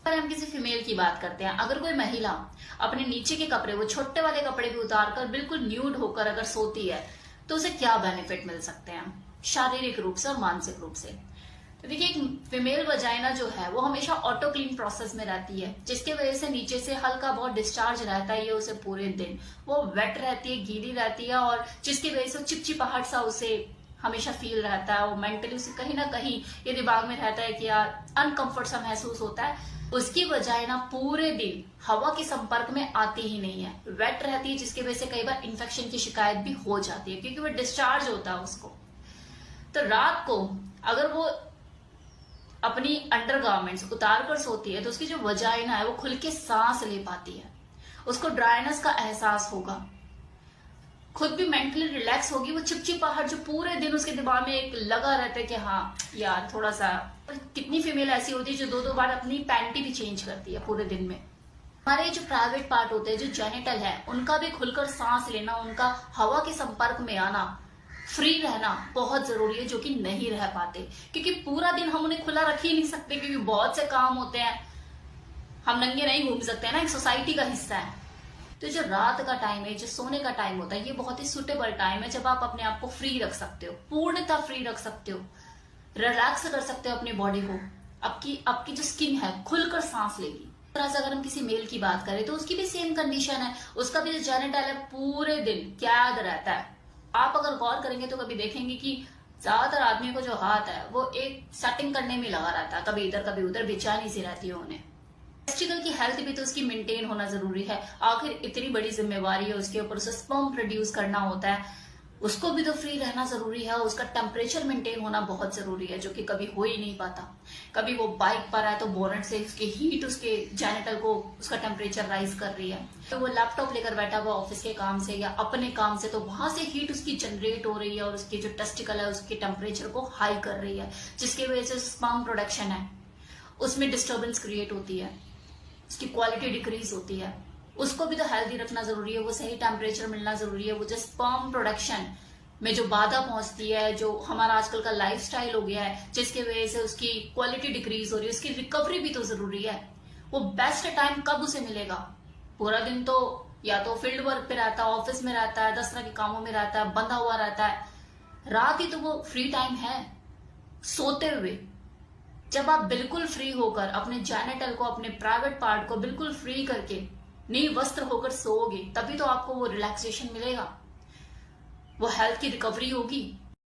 पर हम किसी फीमेल की बात करते हैं, अगर कोई महिला अपने नीचे के कपड़े, वो छोटे वाले कपड़े भी उतार कर बिल्कुल न्यूड होकर अगर सोती है तो उसे क्या बेनिफिट मिल सकते हैं शारीरिक रूप से और मानसिक रूप से। तो देखिए, एक फीमेल वजाइना जो है वो हमेशा ऑटो क्लीन प्रोसेस में रहती है, जिसके वजह से नीचे से हल्का बहुत डिस्चार्ज रहता है। ये उसे पूरे दिन वो वेट रहती है, गीली रहती है, और जिसकी वजह से चिपचिपाहट सा उसे हमेशा फील रहता है। वो मेंटली उसे कहीं ना कहीं ये दिमाग में रहता है कि यार अनकंफर्ट सा महसूस होता है। उसकी वजाइना पूरे दिन हवा के संपर्क में आती ही नहीं है, वेट रहती है, जिसकी वजह से कई बार इन्फेक्शन की शिकायत भी हो जाती है, क्योंकि वो डिस्चार्ज होता है उसको। तो रात को अगर वो अपनी अंडरगारमेंट्स उतार कर सोती है तो उसकी जो वजाइना है वो खुल के सांस ले पाती है, उसको ड्राइनेस का एहसास होगा, खुद भी मेंटली रिलैक्स होगी। वो चिपचिपाहट जो पूरे दिन उसके दिमाग में एक लगा रहता है कि हाँ यार थोड़ा सा। कितनी फीमेल ऐसी होती है जो दो दो बार अपनी पैंटी भी चेंज करती है पूरे दिन में। हमारे जो प्राइवेट पार्ट होते हैं, जो जेनिटल है, उनका भी खुलकर सांस लेना, उनका हवा के संपर्क में आना, फ्री रहना बहुत जरूरी है, जो कि नहीं रह पाते, क्योंकि पूरा दिन हम उन्हें खुला रख ही नहीं सकते, क्योंकि बहुत से काम होते हैं, हम नंगे नहीं घूम सकते हैं ना, एक सोसाइटी का हिस्सा है। तो जो रात का टाइम है, जो सोने का टाइम होता है, ये बहुत ही सुटेबल टाइम है जब आप अपने आप को फ्री रख सकते हो, पूर्णतः फ्री रख सकते हो, रिलैक्स कर सकते हो अपनी बॉडी को। आपकी जो स्किन है खुलकर सांस लेगी। तरह से अगर हम किसी मेल की बात करें तो उसकी भी सेम कंडीशन है, उसका भी जो जेनिटल है पूरे दिन कैद रहता है। आप अगर गौर करेंगे तो कभी देखेंगे कि ज्यादातर आदमियों को जो हाथ है वो एक सेटिंग करने में लगा रहता है, कभी इधर कभी उधर, बेचैनी सी रहती है उन्हें। टेस्टिकल की हेल्थ भी तो उसकी मेंटेन होना जरूरी है, आखिर इतनी बड़ी जिम्मेवारी है उसके ऊपर, उसे स्पर्म प्रोड्यूस करना होता है, उसको भी तो फ्री रहना जरूरी है, उसका टेम्परेचर मेंटेन होना बहुत जरूरी है, जो कि कभी हो ही नहीं पाता। कभी वो बाइक पर है तो बोनट से उसकी हीट उसके जेनिटल को, उसका टेम्परेचर राइज कर रही है, तो वो लैपटॉप लेकर बैठा हुआ ऑफिस के काम से या अपने काम से, तो वहां से हीट उसकी जनरेट हो रही है और उसकी जो टेस्टिकल है उसके टेम्परेचर को हाई कर रही है, जिसकी वजह से स्पर्म प्रोडक्शन है उसमें डिस्टर्बेंस क्रिएट होती है, उसकी क्वालिटी डिक्रीज होती है। उसको भी तो हेल्दी रखना जरूरी है, वो सही टेम्परेचर मिलना जरूरी है। वो जो स्पर्म प्रोडक्शन में जो बाधा पहुंचती है, जो हमारा आजकल का लाइफस्टाइल हो गया है, जिसके वजह से उसकी क्वालिटी डिक्रीज हो रही है, उसकी रिकवरी भी तो जरूरी है। वो बेस्ट टाइम कब उसे मिलेगा? पूरा दिन तो या तो फील्ड वर्क पे रहता है, ऑफिस में रहता है, 10 तरह के कामों में रहता है, बंधा हुआ रहता है। रात ही तो वो फ्री टाइम है, सोते हुए। जब आप बिल्कुल फ्री होकर अपने जेनिटल को, अपने प्राइवेट पार्ट को बिल्कुल फ्री करके निर्वस्त्र होकर सोओगे, तभी तो आपको वो रिलैक्सेशन मिलेगा, वो हेल्थ की रिकवरी होगी।